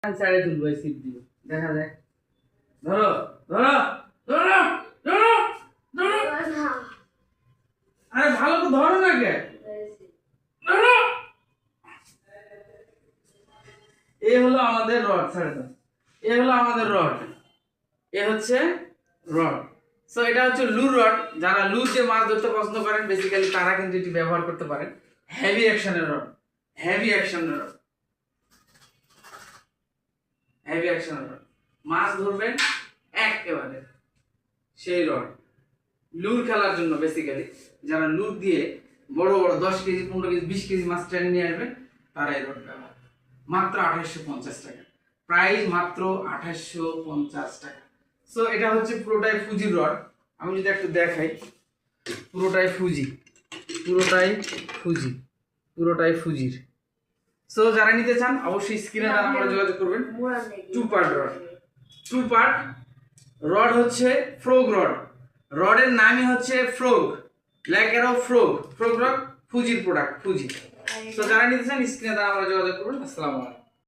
সাইডে তুলবো, সিপ দিব, দেখা যাক। ধরো ধরো ধরো ধরো ধরো, আরে ভালো তো ধরো না কে, ধরো। এ হলো আমাদের রড, ছেড়ে দাও। এ হলো আমাদের রড, এ হচ্ছে রড। সো এটা হচ্ছে লুর রড। যারা লুর যে মাছ ধরতে পছন্দ করেন বেসিক্যালি তারা কিন্তু এটি ব্যবহার করতে পারেন। হেভি অ্যাকশনের রড, হেভি অ্যাকশনের রড, হেভি অ্যাকশনের রড। মাছ ধরবেন একেবারে সেই রড। লুর খেলার জন্য বেসিক্যালি যারা লুর দিয়ে বড় বড় 10 কেজি 15 কেজি 20 কেজি মাছ টেনে নিয়ে আসবেন তারা এই রড ব্যবহার। মাত্র 2850 টাকা প্রাইস, মাত্র 2850 টাকা। সো এটা হচ্ছে পুরোটাই ফুজির রড। আমি যদি একটু দেখাই, পুরোটাই ফুজি, পুরোটাই ফুজি, পুরোটাই ফুজির। সো যারা নিতে চান অবশ্যই স্ক্রিনে তার নাম্বারে যোগাযোগ করবেন। 2 পার্ট রড, 2 পার্ট রড হচ্ছে ফ্রগ রড। রডের নামই হচ্ছে frog, black arrow frog, frog rod ফুজির প্রোডাক্ট, ফুজি। সো যারা নিতে চান স্ক্রিনে তার নাম্বারে যোগাযোগ করবেন। আসসালামু আলাইকুম।